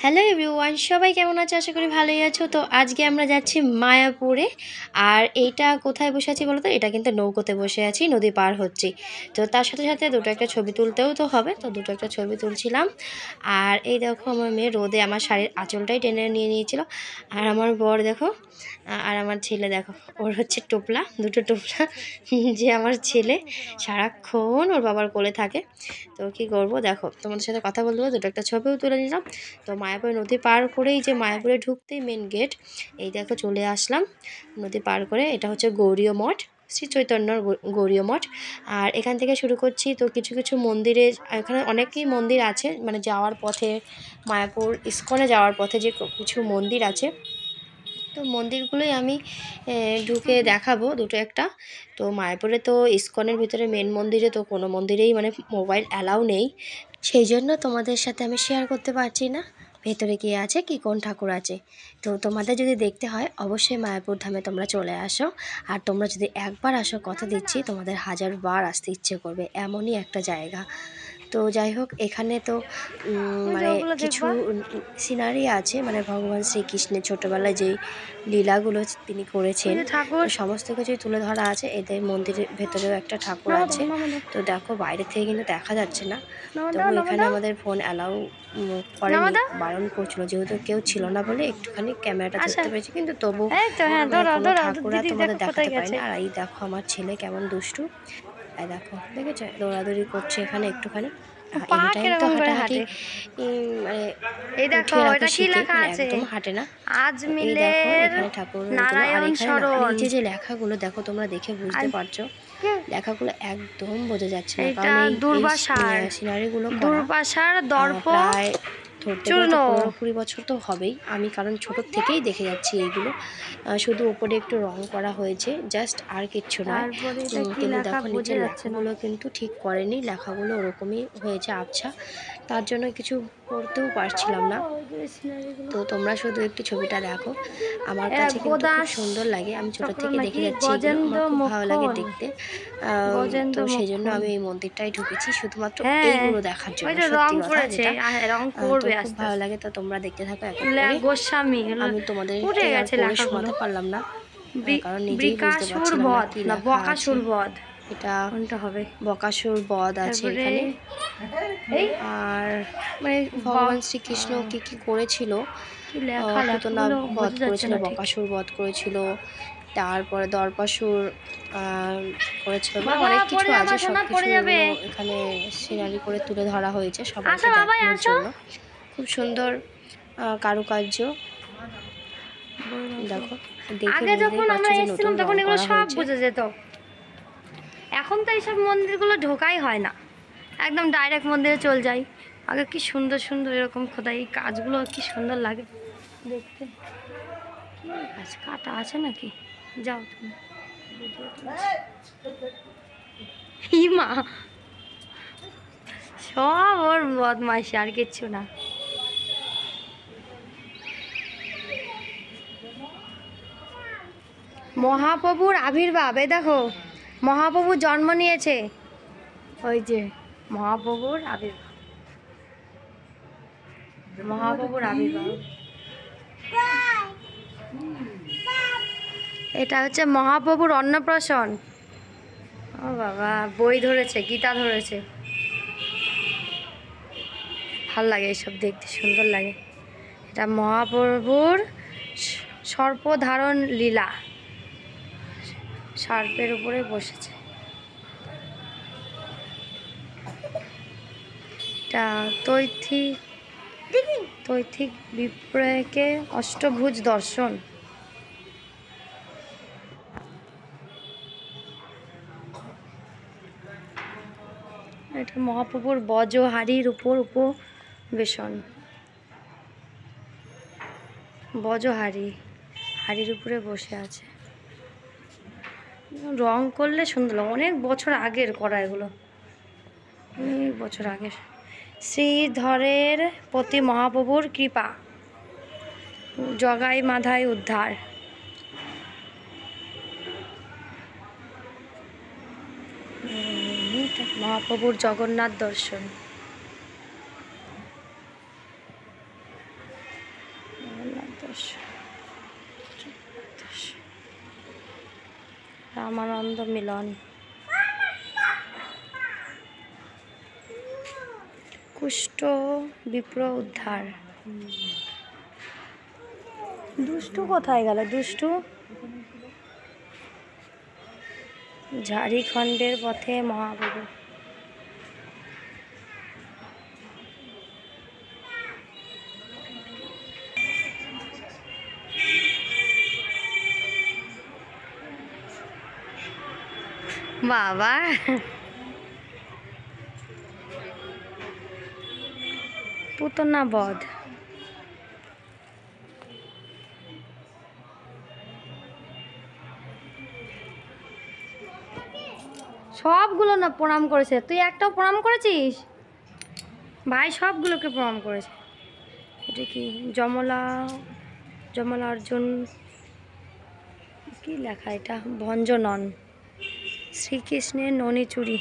Hello everyone, সবাই কেমন আছে? আশা করি ভালোই আছো। তো আজকে আমরা যাচ্ছি মায়াপুরে। আর এইটা কোথায় বসে আছি বলো তো? এটা কিন্তু নৌকোতে বসে আছি, নদী পার হচ্ছি। তো তার সাথে সাথে দুটো একটা ছবি তুলতেও তো হবে, তো দুটো একটা ছবি তুলছিলাম। আর এই দেখো আমার মেয়ে রোদে আমার শাড়ির আঁচলটাই টেনে নিয়ে নিয়েছিল। আর আমার বর দেখো, আর আমার ছেলে দেখো, ওর হচ্ছে টোপলা, দুটো টোপলা। যে আমার ছেলে সারাক্ষণ ওর বাবার কোলে থাকে। তো কী করবো, দেখো তোমাদের সাথে কথা বলতে দুটো একটা ছবিও তুলে নিলাম। তো মায়াপুরে নদী পার করেই যে মায়াপুরে ঢুকতেই মেন গেট, এই দেখো চলে আসলাম নদী পার করে। এটা হচ্ছে গৌরীয় মঠ, শ্রী চৈতন্যর গৌরীয় মঠ। আর এখান থেকে শুরু করছি। তো কিছু কিছু মন্দিরে, এখানে অনেকই মন্দির আছে, মানে যাওয়ার পথে মায়াপুর ইস্কনে যাওয়ার পথে যে কিছু মন্দির আছে, তো মন্দিরগুলোই আমি ঢুকে দেখাবো দুটো একটা। তো মায়াপুরে তো ইস্কনের ভিতরে মেন মন্দিরে তো কোনো মন্দিরেই মানে মোবাইল অ্যালাউ নেই, সেই জন্য তোমাদের সাথে আমি শেয়ার করতে পারছি না ভেতরে কী আছে, কি কোন ঠাকুর আছে। তো তোমাদের যদি দেখতে হয় অবশ্যই মায়াপুর ধামে তোমরা চলে আসো। আর তোমরা যদি একবার আসো, কথা দিচ্ছি তোমাদের 1000বার আসতে ইচ্ছে করবে, এমনই একটা জায়গা। তো যাই হোক, এখানে তো মানে কিছু সিনারি আছে, মানে ভগবান শ্রীকৃষ্ণের ছোটোবেলায় যেই লীলাগুলো তিনি করেছেন, তো সমস্ত কিছুই তুলে ধরা আছে। এদের মন্দিরের ভেতরেও একটা ঠাকুর আছে। তো দেখো বাইরে থেকে কিন্তু দেখা যাচ্ছে না, তবু এখানে আমাদের ফোন অ্যালাউ করেনি, বারণ করছিল, যেহেতু কেউ ছিল না বলে একটুখানি ক্যামেরাটা ধরতে পেরেছি, কিন্তু তবু কোনো ঠাকুরা তোমাদের দেখাতে পারি না। আর এই দেখো আমার ছেলে কেমন দুষ্টু, এই দেখো দেখেছো দৌড়াদৌড়ি করছে এখানে একটুখানি। হাঁটাহাঁটি মানে একদম হাঁটে না। এই দেখো এখানে ঠাকুরগুলো, আর এখানে নিচে যে লেখাগুলো দেখো, তোমরা দেখে বুঝতে পারছো লেখাগুলো একদম বোঝা যাচ্ছে না, কারণ এই সিনারিগুলো প্রায় ধরতে গেলে 15-20 বছর তো হবেই। আমি কারণ ছোটোর থেকেই দেখে যাচ্ছি এইগুলো, শুধু উপরে একটু রং করা হয়েছে জাস্ট, আর কিচ্ছু নয়। কিন্তু দেখো নিচের লেখাগুলো কিন্তু ঠিক করেনি, লেখাগুলো ওরকমই হয়েছে আবছা, তার জন্য কিছু পড়তেও পারছিলাম না। তো তোমরা শুধু একটু ছবিটা দেখো, আমার কাছে কিন্তু খুব সুন্দর লাগে, আমি ছোটো থেকে দেখে যাচ্ছি, আমার খুব ভালো লাগে দেখতে। তো সেই জন্য আমি এই মন্দিরটাই ঢুকেছি শুধুমাত্র এইগুলো দেখার জন্য। সত্যি কথা যেটা, খুব ভালো লাগে। তো তোমরা দেখতে থাকো এক এক করে। আমি তোমাদের শোনাতে পারলাম না, কারণ নিজেই বুঝতে পারছিলাম না কি লেখা আছে। এটা বকাসুর বধ আছে এখানে। আর মানে ভগবান শ্রীকৃষ্ণ কি কি করেছিল, পুতনা বধ করেছিল, বকাসুর বধ করেছিল, তারপরে দর্পাসুর করেছিল, অনেক কিছু আছে। সব কিছু এখানে সিনারি করে তুলে ধরা হয়েছে সবাইকে দেখানোর জন্য। খুব সুন্দর কারুকার্য, দেখো দেখে বুঝতেই পারছো যে নতুন রং করা হয়েছে। এখন তো এইসব মন্দিরগুলো ঢোকাই হয় না, একদম ডাইরেক্ট মন্দিরে চল যাই। আগে কি সুন্দর সুন্দর এরকম খোদাই, এই কাজগুলো কি সুন্দর লাগে দেখতে। কি গাছ কাটা আছে নাকি? যাও তুমি, মা সব ওর বদমাইশি, আর কিচ্ছু না। মহাপ্রভুর আবির্ভাব, এই দেখো মহাপ্রভু জন্ম নিয়েছে, ওই যে মহাপ্রভুর আবির্ভাব, মহাপ্রভুর আবির্ভাব। এটা হচ্ছে মহাপ্রভুর অন্নপ্রাশন। ও বাবা, বই ধরেছে, গীতা ধরেছে, ভাল লাগে এইসব দেখতে, সুন্দর লাগে। এটা মহাপ্রভুর সর্পধারণ লীলা, সার্পের উপরে বসেছে। এটা তৈথিক বিপ্রয়কে অষ্টভুজ দর্শন। এটা মহাপ্রভুর বজহারির উপর উপবেশন, বজহারি হাড়ির উপরে বসে আছে। রং করলে সুন্দর লাগে, অনেক বছর আগের করা এগুলো, অনেক বছর আগের। শ্রীধরের প্রতি মহাপ্রভুর কৃপা, জগাই মাধাই উদ্ধার। মহাপ্রভুর জগন্নাথ দর্শন। রামানন্দ মিলন, কুষ্ঠ বিপ্র উদ্ধার। দুষ্টু কোথায় গেল? দুষ্টু ঝাড়িখণ্ডের পথে মহাপ্রভু। বাবা পুতনা বধ। সবগুলো না প্রণাম করেছে, তুই একটাও প্রণাম করেছিস? ভাই সবগুলোকে প্রণাম করেছে। এটা কি যমলা অর্জুন, কি লেখা এটা? ভঞ্জনন, শ্রীকৃষ্ণের ননি চুরি।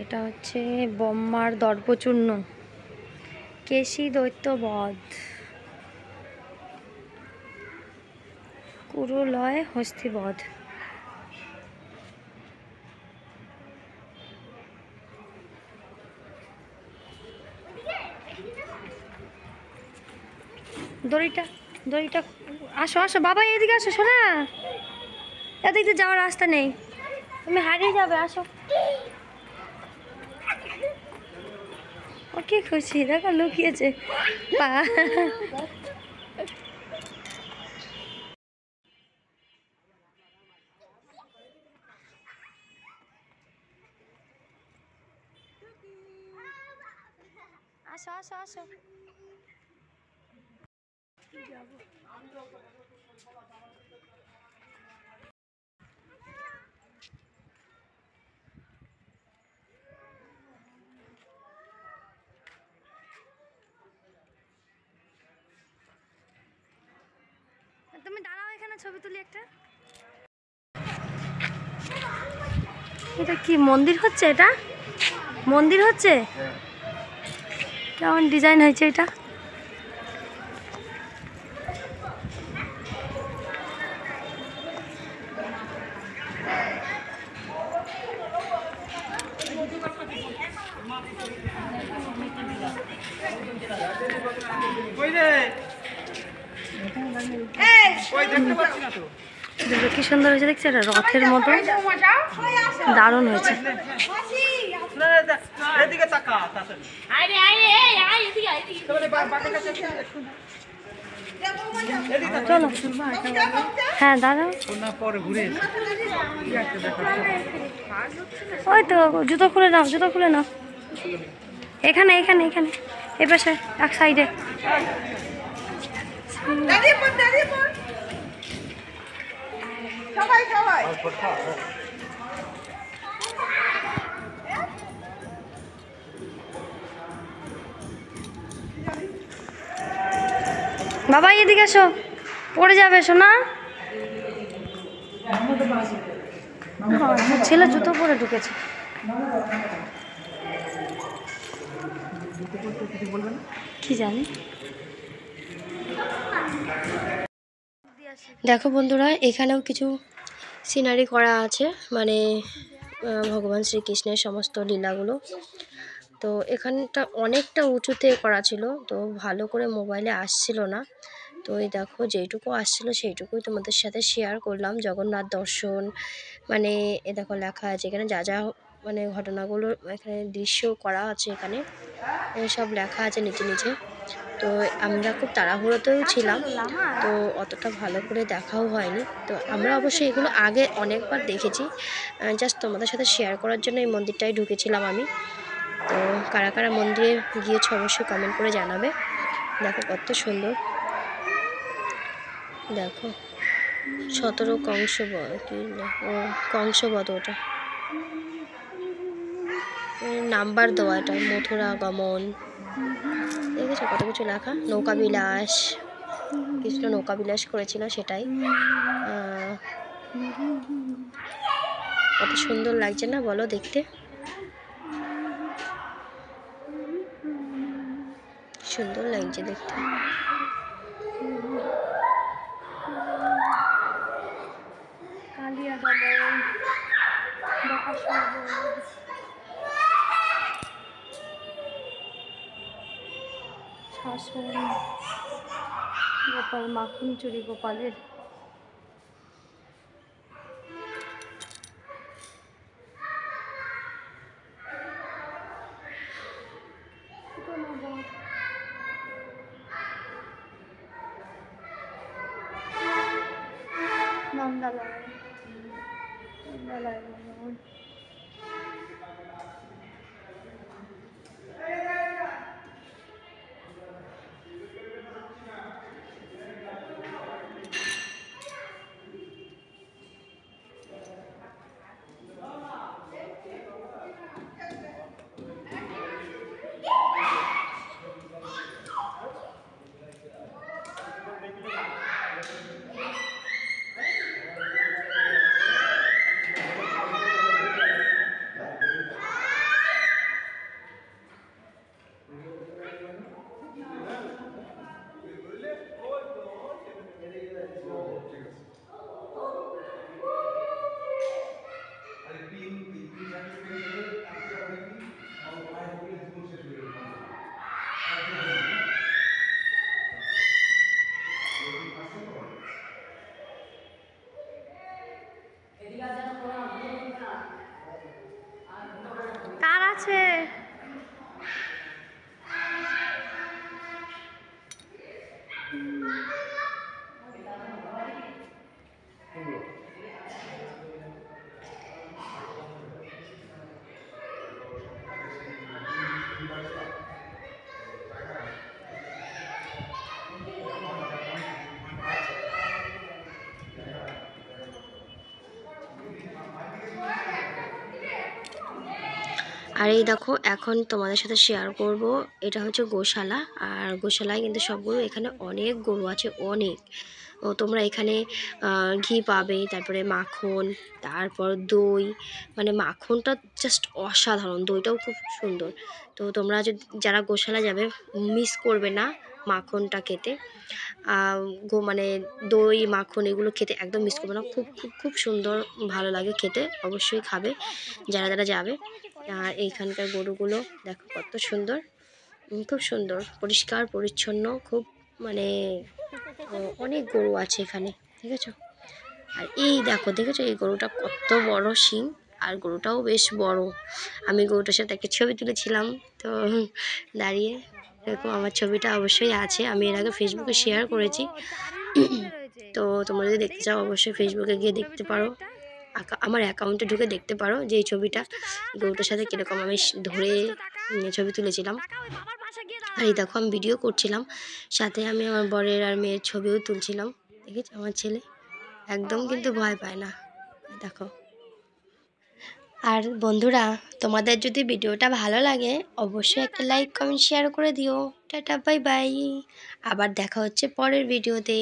এটা হচ্ছে ব্রহ্মার দর্পচূর্ণ, কেশী দৈত্যবধ, কুরুলয় হস্তিবধ। দড়িটা আসো আসো বাবা, এদিকে আসো, শোনা এদিকে যাওয়ার রাস্তা নেই, তুমি হারিয়ে যাবে, আসো। ও কি খুশি, দেখো লুকিয়েছে পা। আসো আসো আসো। তুমি দাঁড়াও এখানে, ছবি তুলি একটা। এটা কি মন্দির হচ্ছে? এটা মন্দির হচ্ছে, কেমন ডিজাইন হয়েছে এটা? কি সুন্দর হয়েছে দেখছি, এটা রথের মতো দারুণ হয়েছে। চলো হ্যাঁ দাঁড়াও, ওই তো জুতো খুলে নাও, জুতো খুলে নাও। এখানে এখানে এখানে এ পাশে এক সাইডে। বাবা এদিকে এসো, পড়ে যাবে শোনা। ছেলে জুতো পরে ঢুকেছে। কি জানি। দেখো বন্ধুরা, এখানেও কিছু সিনারি করা আছে, মানে ভগবান শ্রীকৃষ্ণের সমস্ত লীলাগুলো। তো এখানটা অনেকটা উঁচুতে করা ছিল, তো ভালো করে মোবাইলে আসছিল না। তো এই দেখো যেইটুকু আসছিল সেইটুকুই তোমাদের সাথে শেয়ার করলাম। জগন্নাথ দর্শন, মানে এ দেখো লেখা আছে এখানে যা যা মানে ঘটনাগুলো এখানে দৃশ্য করা আছে, এখানে সব লেখা আছে নিচে নিচে। তো আমরা খুব তাড়াহুড়োতেও ছিলাম, তো অতটা ভালো করে দেখাও হয়নি। তো আমরা অবশ্যই এগুলো আগে অনেকবার দেখেছি, জাস্ট তোমাদের সাথে শেয়ার করার জন্য এই মন্দিরটায় ঢুকেছিলাম আমি। তো কারা কারা মন্দিরে গিয়েছো অবশ্যই কমেন্ট করে জানাবে। দেখো কত সুন্দর, দেখো 17 কংসবধ, ওটা নাম্বার দেওয়া, এটা মথুরা গমন, দেখেছো কত কিছু লেখা। নৌকা বিলাস, কৃষ্ণ নৌকা বিলাস করেছিল সেটাই। কত সুন্দর লাগছে না বলো দেখতে, সুন্দর লাগছে দেখতে। কালিয়া দমন, শাসন, গোপাল মাখন চুরি গোপালের। নন্দালয়, নন্দালয় ভবন। কার আছে? আর এই দেখো এখন তোমাদের সাথে শেয়ার করব, এটা হচ্ছে গোশালা। আর গোশালায় কিন্তু সবগুলো এখানে অনেক গরু আছে, অনেক। ও তোমরা এখানে ঘি পাবে, তারপরে মাখন, তারপর দই, মানে মাখনটা জাস্ট অসাধারণ, দইটাও খুব সুন্দর। তো তোমরা যারা গোশালা যাবে মিস করবে না মাখনটা খেতে। মানে দই মাখন এগুলো খেতে একদম মিস করবে না, খুব খুব খুব সুন্দর, ভালো লাগে খেতে, অবশ্যই খাবে যারা যারা যাবে। আর এইখানকার গরুগুলো দেখো কত সুন্দর, খুব সুন্দর, পরিষ্কার পরিচ্ছন্ন, খুব মানে অনেক গরু আছে এখানে, ঠিক আছে। আর এই দেখো, দেখেছো এই গরুটা কত বড় শিং, আর গরুটাও বেশ বড়। আমি গরুটার সাথে একটা ছবি তুলেছিলাম, তো দাঁড়িয়ে এরকম আমার ছবিটা অবশ্যই আছে, আমি এর আগে ফেসবুকে শেয়ার করেছি। তো তোমরা যদি দেখতে চাও অবশ্যই ফেসবুকে গিয়ে দেখতে পারো, আমার অ্যাকাউন্টে ঢুকে দেখতে পারো যে এই ছবিটা গরুটার সাথে কীরকম আমি ধরে ছবি তুলেছিলাম। আর এই দেখো আমি ভিডিও করছিলাম, সাথে আমি আমার বরের আর মেয়ের ছবিও তুলছিলাম, দেখেছো আমার ছেলে একদম কিন্তু ভয় পায় না, দেখো। আর বন্ধুরা, তোমাদের যদি ভিডিওটা ভালো লাগে অবশ্যই একটা লাইক কমেন্ট শেয়ার করে দিও। টাটা, বাই বাই, আবার দেখা হচ্ছে পরের ভিডিওতে।